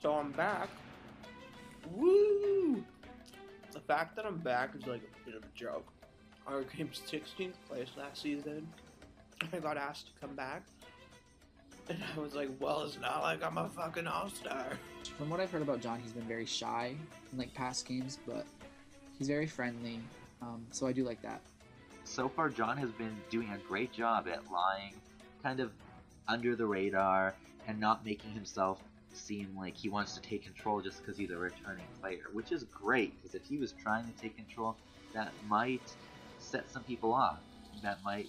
So I'm back. Woo! The fact that I'm back is like a bit of a joke. I came 16th place last season. I got asked to come back. And I was like, well, it's not like I'm a fucking all-star. From what I've heard about John, he's been very shy in like past games, but he's very friendly, so I do like that. So far, John has been doing a great job at lying kind of under the radar and not making himself seem like he wants to take control just because he's a returning player, which is great, because if he was trying to take control, that might set some people off. That might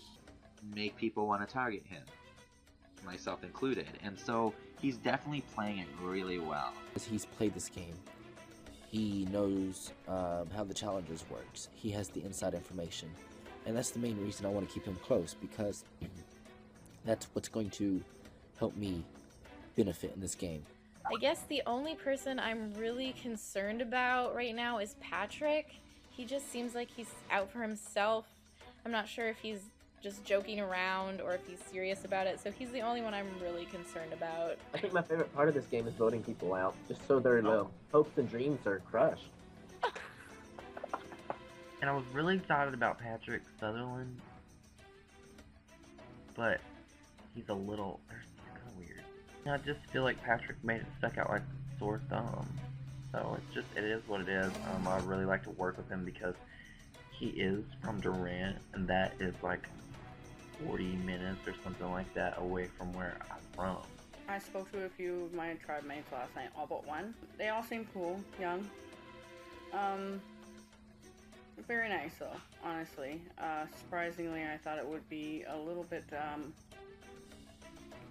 make people want to target him, myself included. And so he's definitely playing it really well. As he's played this game, he knows how the challengers works. He has the inside information, and that's the main reason I want to keep him close, because that's what's going to help me benefit in this game. I guess the only person I'm really concerned about right now is Patrick. He just seems like he's out for himself. I'm not sure if he's just joking around or if he's serious about it, so he's the only one I'm really concerned about. I think my favorite part of this game is voting people out, just so their hopes and dreams are crushed. And I was really excited about Patrick Sutherland, but he's a little, he's kind of weird. And I just feel like Patrick made it stuck out like a sore thumb. So it is what it is. I really like to work with him because he is from Durant, and that is like 40 minutes or something like that away from where I'm from. I spoke to a few of my tribe mates last night, all but one. They all seem cool, young. Very nice though, honestly. Surprisingly, I thought it would be a little bit, a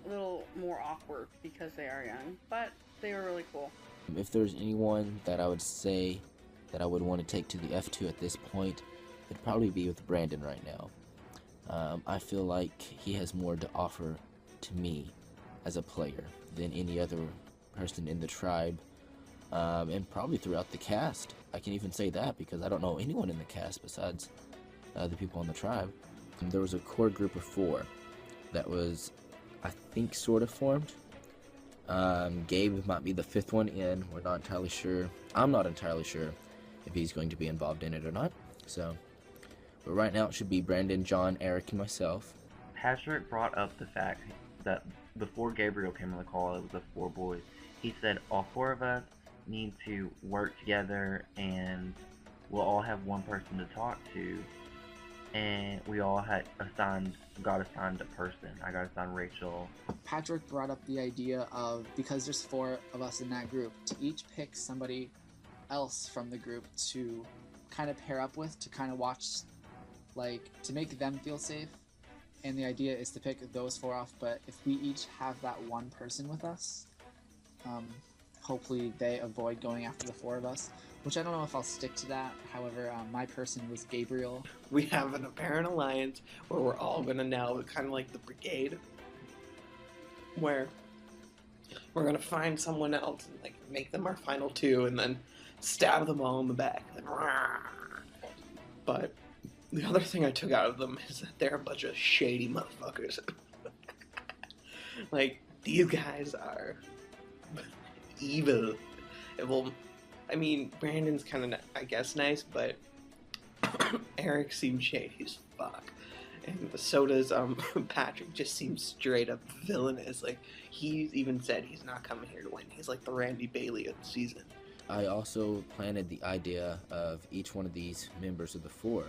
little more awkward because they are young, but they were really cool. If there's anyone that I would say that I would want to take to the F2 at this point, it'd probably be with Brandon right now. I feel like he has more to offer to me as a player than any other person in the tribe, and probably throughout the cast. I can even say that because I don't know anyone in the cast besides the people on the tribe. And there was a core group of 4 that was, I think, sort of formed. Gabe might be the 5th one in. We're not entirely sure. I'm not entirely sure if he's going to be involved in it or not. So, but right now it should be Brandon, John, Eric, and myself. Patrick brought up the fact that before Gabriel came on the call, it was the 4 boys. He said all 4 of us need to work together and we'll all have one person to talk to. And we all got assigned a person. I got assigned Rachel. Patrick brought up the idea of, because there's 4 of us in that group, to each pick somebody else from the group to kind of pair up with, to kind of watch, like, to make them feel safe. And the idea is to pick those 4 off, but if we each have that one person with us, hopefully they avoid going after the 4 of us, which I don't know if I'll stick to that. However, my person was Gabriel. We have an apparent alliance where we're all gonna now kind of like the brigade, where we're gonna find someone else and like make them our final 2 and then stab them all in the back. But the other thing I took out of them is that they're a bunch of shady motherfuckers. Like, these guys are evil. Well, I mean, Brandon's kind of, I guess, nice, but Eric seems shady as fuck. And so does Patrick. Just seems straight up villainous. Like, he's even said he's not coming here to win. He's like the Randy Bailey of the season. I also planted the idea of each one of these members of the 4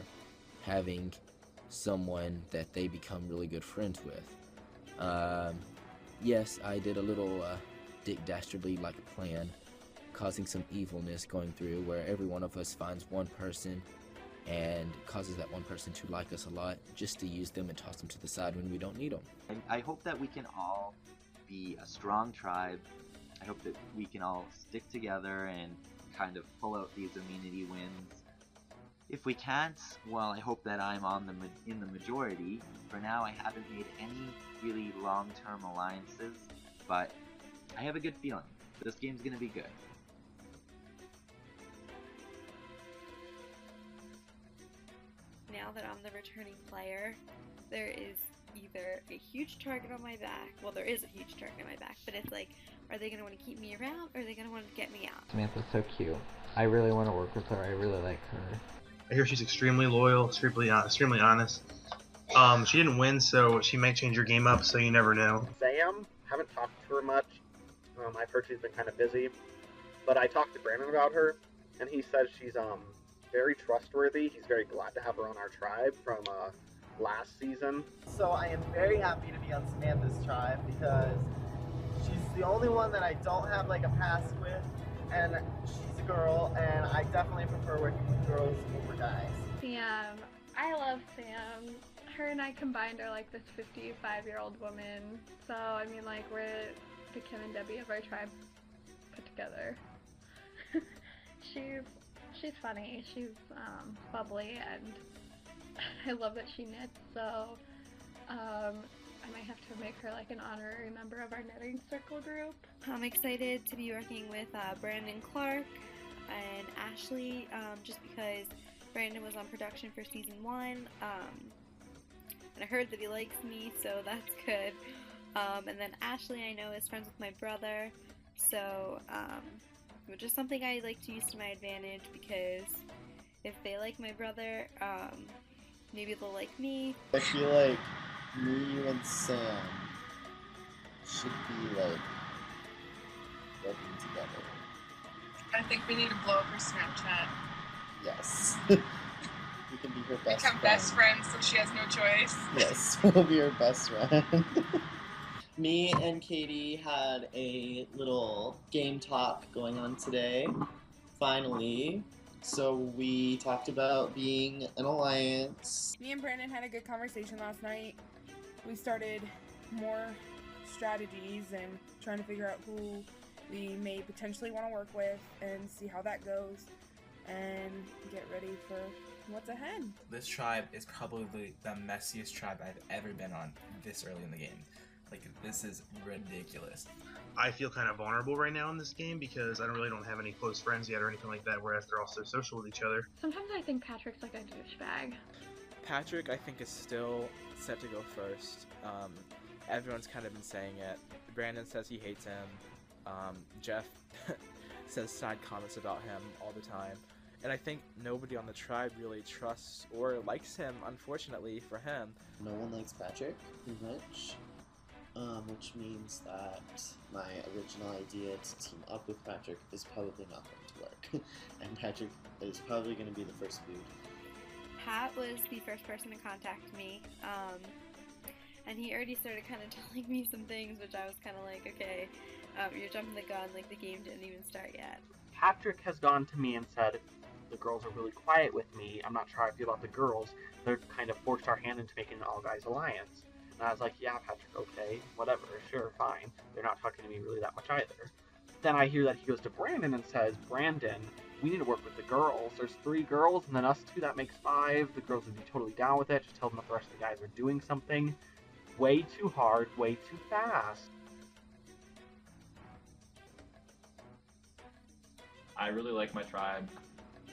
having someone that they become really good friends with. Yes, I did a little Dick Dastardly-like plan, causing some evilness going through, where every one of us finds one person and causes that one person to like us a lot, just to use them and toss them to the side when we don't need them. I hope that we can all be a strong tribe. I hope that we can all stick together and kind of pull out these immunity wins. If we can't, well, I hope that I'm in the majority. For now, I haven't made any really long-term alliances, but I have a good feeling. This game's gonna be good. Now that I'm the returning player, there is either a huge target on my back. Well, there is a huge target on my back, but it's like, are they going to want to keep me around, or are they going to want to get me out? Samantha's so cute. I really want to work with her. I really like her. I hear she's extremely loyal, extremely honest. She didn't win, so she might change her game up, so you never know. Sam, haven't talked to her much. I've heard she's been kind of busy. But I talked to Brandon about her, and he says she's very trustworthy. He's very glad to have her on our tribe from last season. So I am very happy to be on Samantha's tribe because she's the only one that I don't have like a past with, and she's a girl, and I definitely prefer working with girls over guys. Sam, I love Sam. Her and I combined are like this 55-year-old woman. So I mean, like, we're the Kim and Debbie of our tribe put together. She's funny. She's bubbly, and I love that she knits. So I might have to make her like an honorary member of our knitting circle group. I'm excited to be working with Brandon Clark and Ashley, just because Brandon was on production for season 1, and I heard that he likes me, so that's good. And then Ashley, I know, is friends with my brother, so which is something I like to use to my advantage, because if they like my brother, maybe they'll like me. I feel like me, you, and Sam should be like working together. I think we need to blow up her Snapchat. Yes. We can be her best Become friend. best friends so she has no choice. Yes, we'll be her best friend. Me and Katie had a little game talk going on today, finally. So we talked about being an alliance. Me and Brandon had a good conversation last night. We started more strategies and trying to figure out who we may potentially want to work with and see how that goes and get ready for what's ahead. This tribe is probably the messiest tribe I've ever been on this early in the game. Like, this is ridiculous. I feel kind of vulnerable right now in this game because I don't have any close friends yet or anything like that, whereas they're all so social with each other. Sometimes I think Patrick's like a douchebag. Patrick, I think, is still set to go first. Everyone's kind of been saying it. Brandon says he hates him. Jeff says side comments about him all the time. And I think nobody on the tribe really trusts or likes him, unfortunately for him. No one likes Patrick, pretty much. Which means that my original idea to team up with Patrick is probably not going to work. And Patrick is probably going to be the first food. Pat was the first person to contact me, and he already started kind of telling me some things, which I was kind of like, okay, you're jumping the gun, like the game didn't even start yet. Patrick has gone to me and said, the girls are really quiet with me. I'm not sure how I feel about the girls. They're kind of forced our hand into making an all-guys alliance. And I was like, yeah, Patrick, okay, whatever, sure, fine. They're not talking to me really that much either. Then I hear that he goes to Brandon and says, Brandon, we need to work with the girls. There's 3 girls, and then us 2, that makes 5. The girls would be totally down with it. Just tell them that the rest of the guys are doing something. Way too hard, way too fast. I really like my tribe.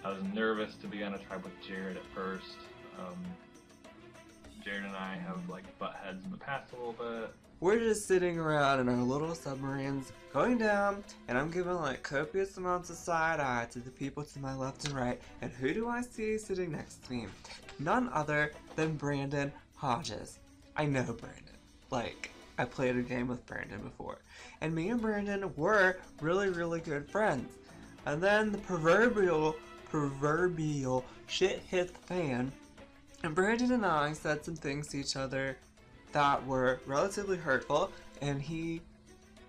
I was nervous to be on a tribe with Jared at first. Jared and I have like butt heads in the past a little bit. We're just sitting around in our little submarines going down, and I'm giving like copious amounts of side eye to the people to my left and right, and who do I see sitting next to me? None other than Brandon Hodges. I know Brandon. Like, I played a game with Brandon before, and me and Brandon were really, really good friends. And then the proverbial shit hit the fan, and Brandon and I said some things to each other that were relatively hurtful, and he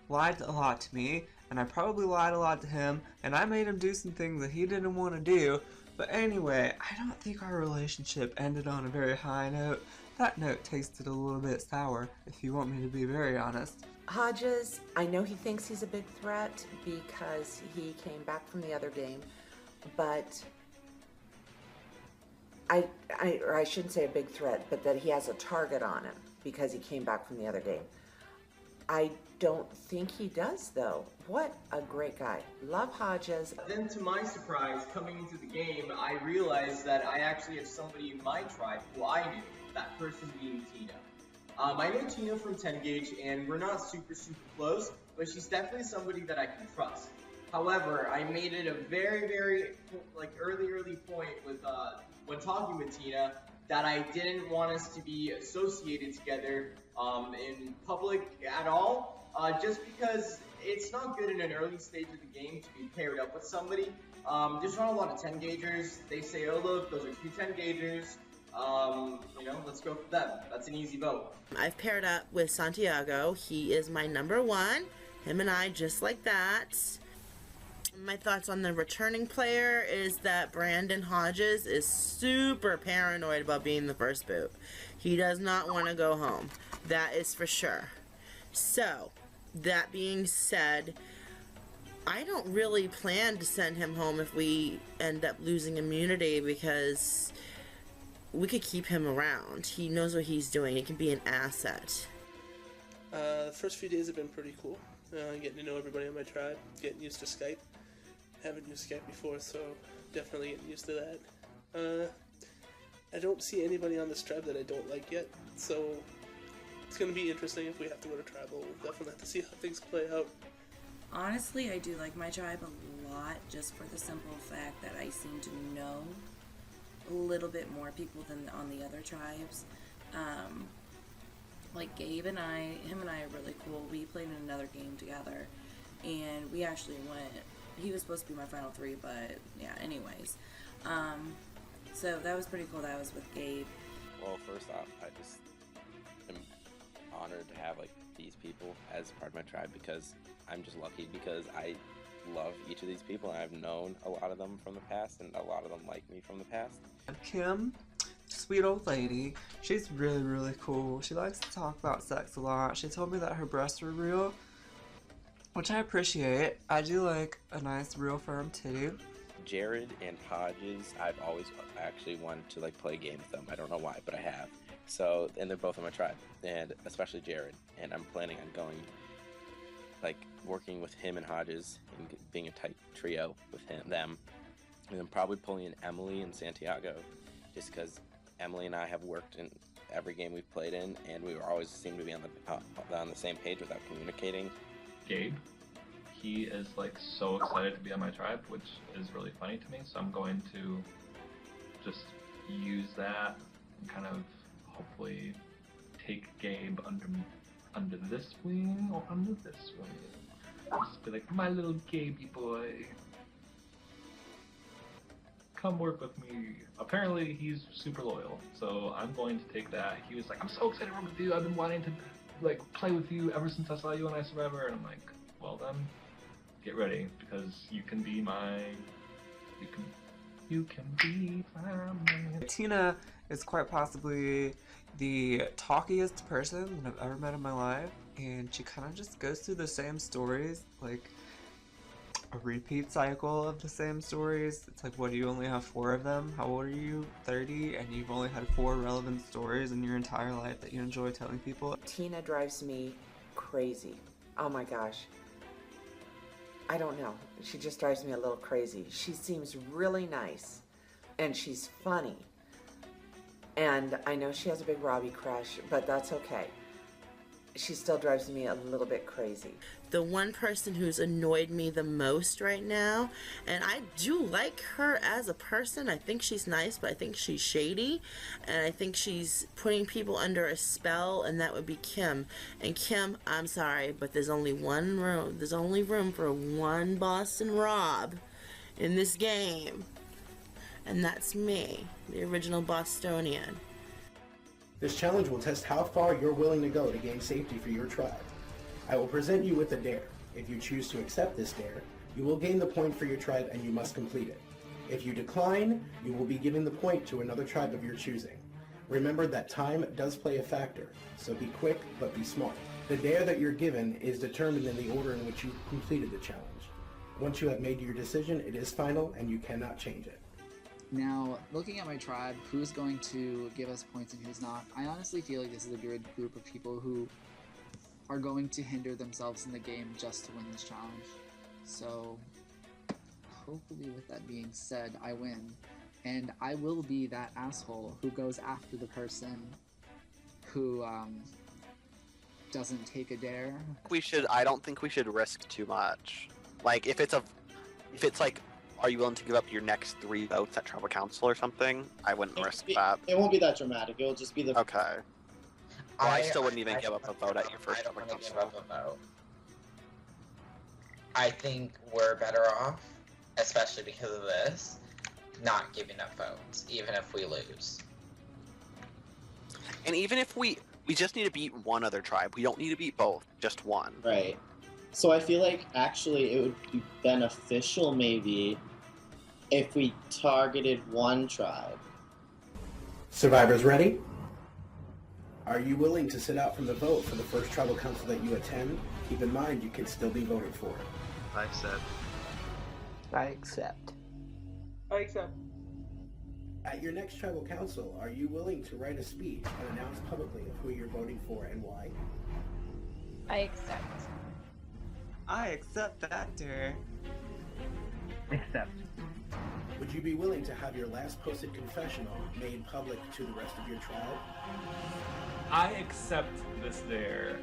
lied a lot to me, and I probably lied a lot to him, and I made him do some things that he didn't want to do. But anyway, I don't think our relationship ended on a very high note. That note tasted a little bit sour, if you want me to be very honest. Hodges, I know he thinks he's a big threat because he came back from the other game, but I shouldn't say a big threat, but that he has a target on him because he came back from the other game. I don't think he does, though. What a great guy. Love Hodges. Then to my surprise, coming into the game, I realized that I actually have somebody in my tribe who I knew, that person being Tina. I know Tina from 10 Gauge, and we're not super close, but she's definitely somebody that I can trust. However, I made it a very early point with when talking with Tina that I didn't want us to be associated together in public at all, just because it's not good in an early stage of the game to be paired up with somebody. There's not a lot of 10 gaugers. They say, oh look, those are two 10 gaugers. Let's go for them. That's an easy vote. I've paired up with Santiago. He is my number one. Him and I, just like that. My thoughts on the returning player is that Brandon Hodges is super paranoid about being the first boot. He does not want to go home. That is for sure. So, that being said, I don't really plan to send him home if we end up losing immunity, because we could keep him around. He knows what he's doing. He can be an asset. The first few days have been pretty cool. Getting to know everybody on my tribe, getting used to Skype. Haven't used Skype before, so definitely getting used to that. I don't see anybody on this tribe that I don't like yet, so it's going to be interesting if we have to go to tribal. We'll definitely have to see how things play out. Honestly, I do like my tribe a lot, just for the simple fact that I seem to know a little bit more people than on the other tribes. Like Gabe and him and I are really cool. We played in another game together, and we actually went. He was supposed to be my final three, but yeah, anyways. So that was pretty cool that I was with Gabe. Well, first off, I just am honored to have these people as part of my tribe, because I'm just lucky because I love each of these people, and I've known a lot of them from the past, and a lot of them like me from the past. Kim, sweet old lady. She's really, really cool. She likes to talk about sex a lot. She told me that her breasts were real, which I appreciate. I do like a nice, real firm titty. Jared and Hodges, I've always actually wanted to play a game with them. I don't know why, but I have. So, and they're both in my tribe, and especially Jared. And I'm planning on going, working with him and Hodges and being a tight trio with them. And then probably pulling in Emily and Santiago, just because Emily and I have worked in every game we've played in, and we always seem to be on the same page without communicating. Gabe, he is so excited to be on my tribe, which is really funny to me. So I'm going to just use that and kind of hopefully take Gabe under this wing or under this wing. Just be like, my little Gaby boy, come work with me. Apparently he's super loyal, so I'm going to take that. He was like, I'm so excited to work with you. I've been wanting to play with you ever since I saw you on Ice Survivor. And I'm like, well then, get ready, because you can be my man. Tina is quite possibly the talkiest person that I've ever met in my life, and she kind of just goes through the same stories, a repeat cycle of the same stories. It's what, do you only have 4 of them? How old are you? 30, and you've only had 4 relevant stories in your entire life that you enjoy telling people? Tina drives me crazy. Oh my gosh. I don't know. She just drives me a little crazy. She seems really nice, and she's funny. And I know she has a big Robbie crush, but that's okay. She still drives me a little bit crazy. The one person who's annoyed me the most right now, and I do like her as a person, I think she's nice, but I think she's shady, and I think she's putting people under a spell, and that would be Kim. And Kim, I'm sorry, but there's only room for one Boston Rob in this game, and that's me, the original Bostonian. This challenge will test how far you're willing to go to gain safety for your tribe. I will present you with a dare. If you choose to accept this dare, you will gain the point for your tribe and you must complete it. If you decline, you will be giving the point to another tribe of your choosing. Remember that time does play a factor, so be quick but be smart. The dare that you're given is determined in the order in which you completed the challenge. Once you have made your decision, it is final and you cannot change it. Now, looking at my tribe, who's going to give us points and who's not, I honestly feel like this is a good group of people who are going to hinder themselves in the game just to win this challenge. So, hopefully with that being said, I win. And I will be that asshole who goes after the person who doesn't take a dare. I don't think we should risk too much. Like if it's like, are you willing to give up your next 3 votes at tribal council or something? I wouldn't risk that. It won't be that dramatic. It'll just be the. Okay. Well, I still wouldn't even give up a vote at your first tribal Give council. up a vote. I think we're better off, especially because of this, not giving up votes, even if we lose. And even if we just need to beat one other tribe. We don't need to beat both, just one. Right. So I feel like actually it would be beneficial maybe if we targeted one tribe. Survivors ready? Are you willing to sit out from the vote for the first tribal council that you attend? Keep in mind you can still be voted for. I accept. I accept. I accept. At your next tribal council, are you willing to write a speech and announce publicly of who you're voting for and why? I accept. I accept that, dear. Accept. Would you be willing to have your last posted confessional made public to the rest of your tribe? I accept this dare.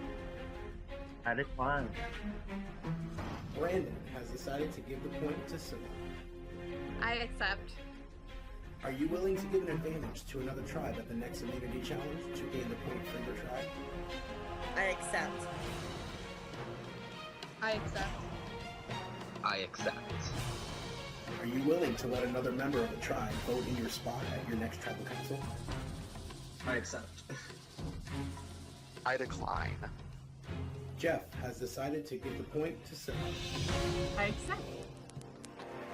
I decline. Brandon has decided to give the point to Sybil. I accept. Are you willing to give an advantage to another tribe at the next immunity challenge to gain the point for your tribe? I accept. I accept. I accept. Are you willing to let another member of the tribe vote in your spot at your next tribal council? I accept. I decline. Jeff has decided to give the point to Sybil. I accept.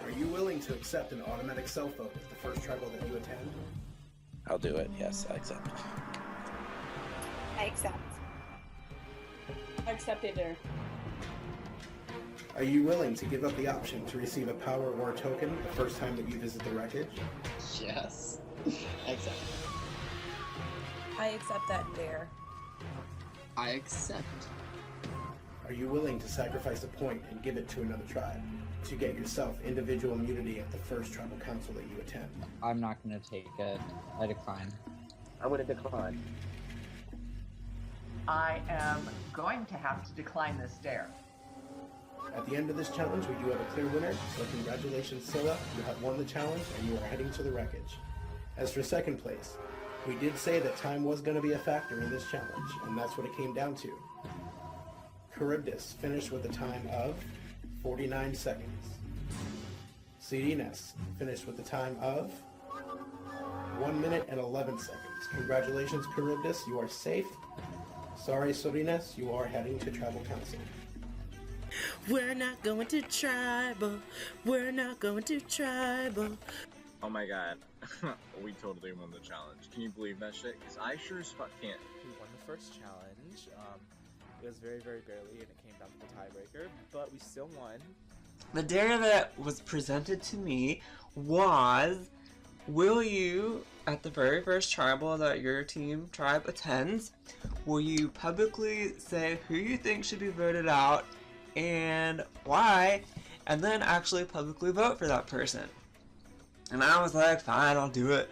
Are you willing to accept an automatic self-vote at the first tribal that you attend? I'll do it. Yes, I accept. I accept. I accept it there. Are you willing to give up the option to receive a power war token the first time that you visit the wreckage? Yes. I accept. I accept that dare. I accept. Are you willing to sacrifice a point and give it to another tribe to get yourself individual immunity at the first tribal council that you attend? I'm not going to take it. I decline. I'm going to decline. I am going to have to decline this dare. At the end of this challenge, we do have a clear winner, so congratulations, Scylla. You have won the challenge, and you are heading to the wreckage. As for second place, we did say that time was going to be a factor in this challenge, and that's what it came down to. Charybdis finished with a time of 49 seconds. Sidines finished with a time of 1 minute and 11 seconds. Congratulations, Charybdis, you are safe. Sorry, Sidines, you are heading to tribal council. We're not going to tribal. We're not going to tribal. Oh my god. We totally won the challenge. Can you believe that shit? Because I sure as fuck can't. We won the first challenge. It was very, very barely, and it came down to the tiebreaker, but we still won. The dare that was presented to me was, will you, at the very first tribal that your tribe attends, will you publicly say who you think should be voted out and why, and then actually publicly vote for that person? And I was like, fine, I'll do it.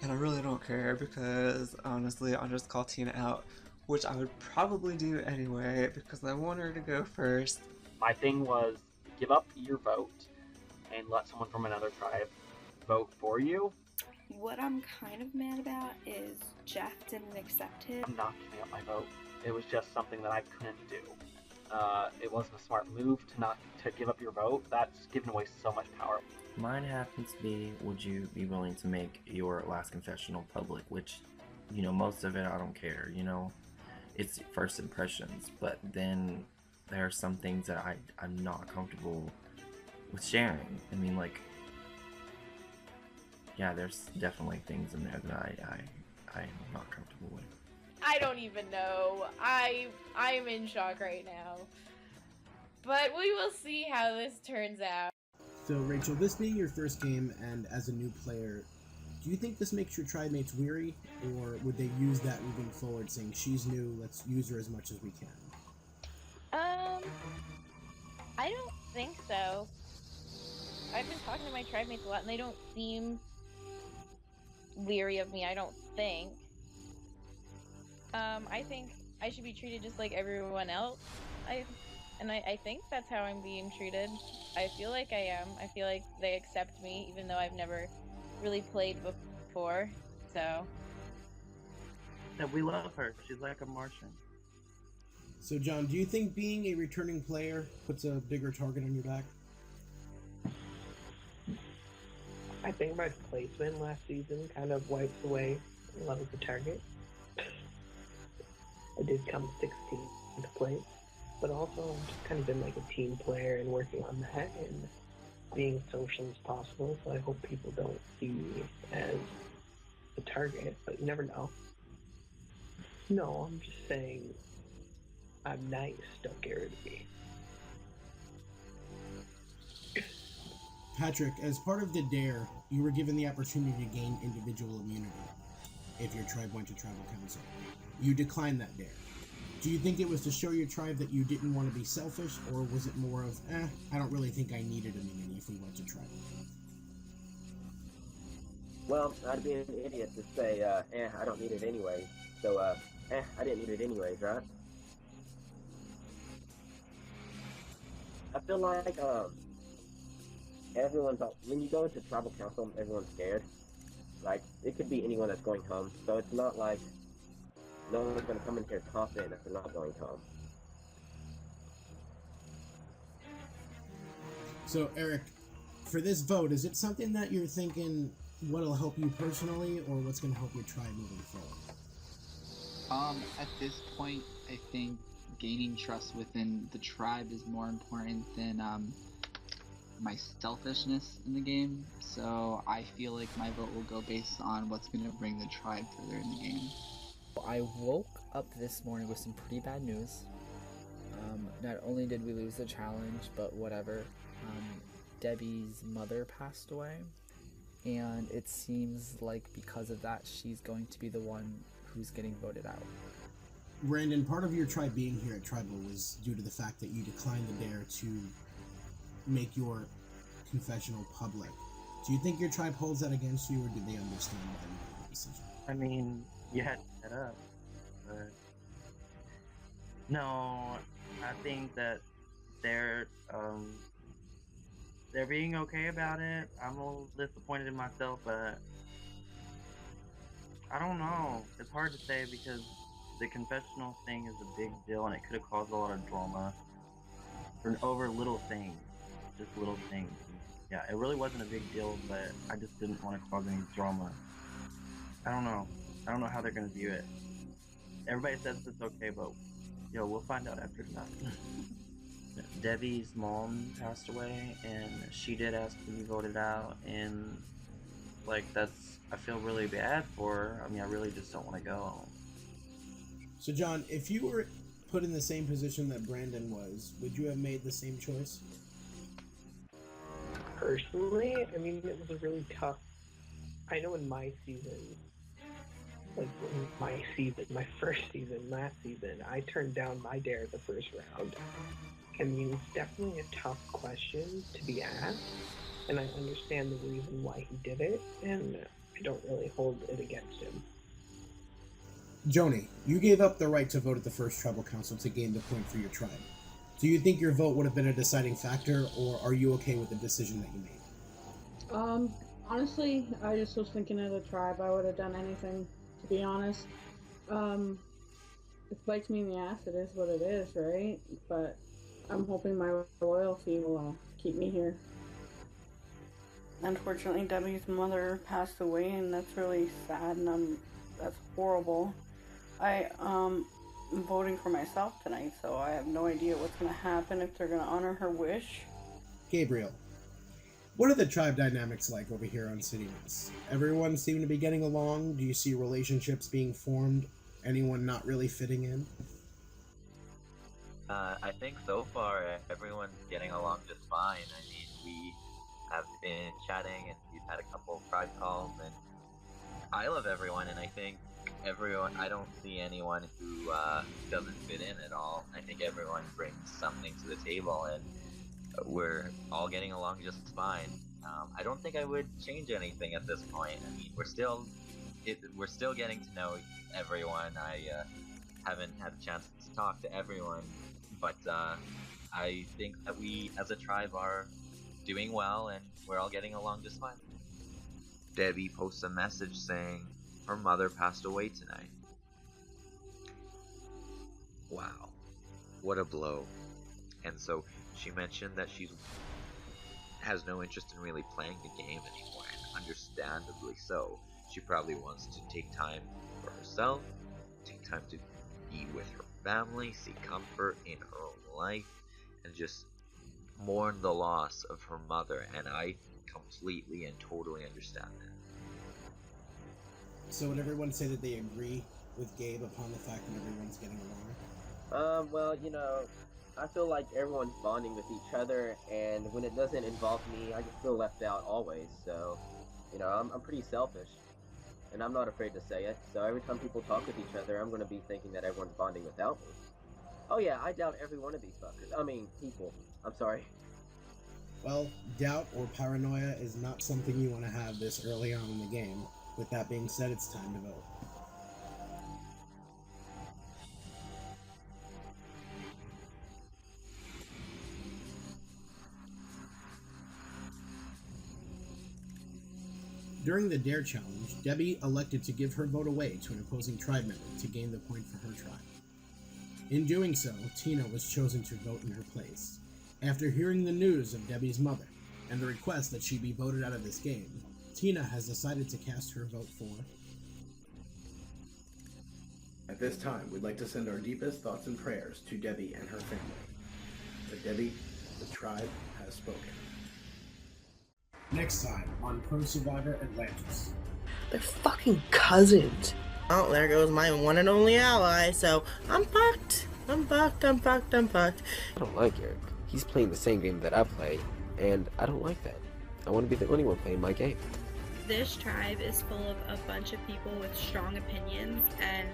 And I really don't care because, honestly, I'll just call Tina out, which I would probably do anyway because I want her to go first. My thing was give up your vote and let someone from another tribe vote for you. What I'm kind of mad about is Jeff didn't accept it. I'm not giving up my vote. It was just something that I couldn't do. It wasn't a smart move to give up your vote. That's giving away so much power. Mine happens to be, would you be willing to make your last confessional public? Which, you know, most of it I don't care, you know. It's first impressions, but then there are some things that I'm not comfortable with sharing. I mean, like, yeah, there's definitely things in there that I'm not comfortable with. I don't even know. I am in shock right now. But we will see how this turns out. So, Rachel, this being your first game and as a new player, do you think this makes your tribe mates weary, or would they use that moving forward, saying she's new, let's use her as much as we can? I don't think so. I've been talking to my tribe mates a lot, and they don't seem weary of me, I don't think. I think I should be treated just like everyone else. I think that's how I'm being treated. I feel like I am. I feel like they accept me, even though I've never really played before. So. Yeah, we love her. She's like a Martian. So, John, do you think being a returning player puts a bigger target on your back? I think my placement last season kind of wipes away a lot of the target. I did come 16th place, but also I've just kind of been like a team player and working on that and being as social as possible, so I hope people don't see me as a target, but you never know. No, I'm just saying I'm nice, don't get rid of me. Patrick, as part of the dare, you were given the opportunity to gain individual immunity if your tribe went to tribal council. You declined that dare. Do you think it was to show your tribe that you didn't want to be selfish, or was it more of, I don't really think I needed immunity if we went to tribal? Well, I'd be an idiot to say, I don't need it anyway. So, I didn't need it anyways, right? I feel like, when you go into tribal council, everyone's scared. Like, it could be anyone that's going home, so it's not like no one's going to come in here confident that they're not going home. So, Eric, for this vote, is it something that you're thinking what'll help you personally, or what's going to help your tribe moving forward? At this point, I think gaining trust within the tribe is more important than my selfishness in the game. So I feel like my vote will go based on what's going to bring the tribe further in the game. I woke up this morning with some pretty bad news. Not only did we lose the challenge, but whatever. Debbie's mother passed away, and it seems like because of that, she's going to be the one who's getting voted out. Brandon, part of your tribe being here at Tribal was due to the fact that you declined the dare to make your confessional public. Do you think your tribe holds that against you, or did they understand why you made the decision? I mean, you had to set up, but no, I think that they're being okay about it. I'm a little disappointed in myself, but I don't know. It's hard to say because the confessional thing is a big deal, and it could have caused a lot of drama over little things, just little things. Yeah, it really wasn't a big deal, but I just didn't want to cause any drama. I don't know how they're gonna view it. Everybody says it's okay, but we'll find out after tonight. Debbie's mom passed away, and she did ask to be voted out, and I feel really bad for her. I mean, I really just don't want to go. So, John, if you were put in the same position that Brandon was, would you have made the same choice? Personally, I mean, it was a really tough. I know in my season, my first season, last season, I turned down my dare the first round. I mean, it's definitely a tough question to be asked, and I understand the reason why he did it, and I don't really hold it against him. Joni, you gave up the right to vote at the first tribal council to gain the point for your tribe. Do you think your vote would have been a deciding factor, or are you okay with the decision that you made? Honestly, I just was thinking of the tribe. I would have done anything, to be honest. It bites me in the ass, it is what it is, right? But I'm hoping my loyalty will keep me here. Unfortunately, Debbie's mother passed away, and that's really sad, and that's horrible. I'm voting for myself tonight, so I have no idea what's going to happen, if they're going to honor her wish. Gabriel, what are the tribe dynamics like over here on CityNess? Everyone seem to be getting along? Do you see relationships being formed? Anyone not really fitting in? I think so far everyone's getting along just fine. I mean, we have been chatting and we've had a couple of tribe calls, and I love everyone, and I think everyone, I don't see anyone who doesn't fit in at all. I think everyone brings something to the table, and we're all getting along just fine. I don't think I would change anything at this point. I mean, we're still getting to know everyone. haven't had a chance to talk to everyone, but I think that we as a tribe are doing well and we're all getting along just fine. Debbie posts a message saying her mother passed away tonight. Wow, what a blow. And so she mentioned that she has no interest in really playing the game anymore, and understandably so. She probably wants to take time for herself, take time to be with her family, seek comfort in her own life, and just mourn the loss of her mother, and I completely and totally understand that. So would everyone say that they agree with Gabe upon the fact that everyone's getting along? Well, you know, I feel like everyone's bonding with each other, and when it doesn't involve me, I just feel left out always. So, you know, I'm pretty selfish, and I'm not afraid to say it. So every time people talk with each other, I'm going to be thinking that everyone's bonding without me. Oh yeah, I doubt every one of these fuckers. I mean, people. I'm sorry. Well, doubt or paranoia is not something you want to have this early on in the game. With that being said, it's time to vote. During the Dare Challenge, Debbie elected to give her vote away to an opposing tribe member to gain the point for her tribe. In doing so, Tina was chosen to vote in her place. After hearing the news of Debbie's mother and the request that she be voted out of this game, Tina has decided to cast her vote for... At this time, we'd like to send our deepest thoughts and prayers to Debbie and her family. But Debbie, the tribe has spoken. Next time on Pro Survivor Atlantis. They're fucking cousins. Oh, there goes my one and only ally, so I'm fucked. I'm fucked. I don't like Eric. He's playing the same game that I play, and I don't like that. I want to be the only one playing my game. This tribe is full of a bunch of people with strong opinions, and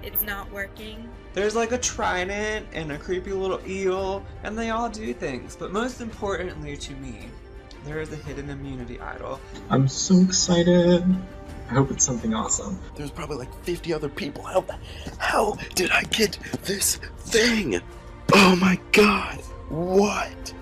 it's not working. There's like a trident and a creepy little eel, and they all do things, but most importantly to me, there is a hidden immunity idol. I'm so excited. I hope it's something awesome. There's probably like 50 other people. How the hell did I get this thing? Oh my god! What?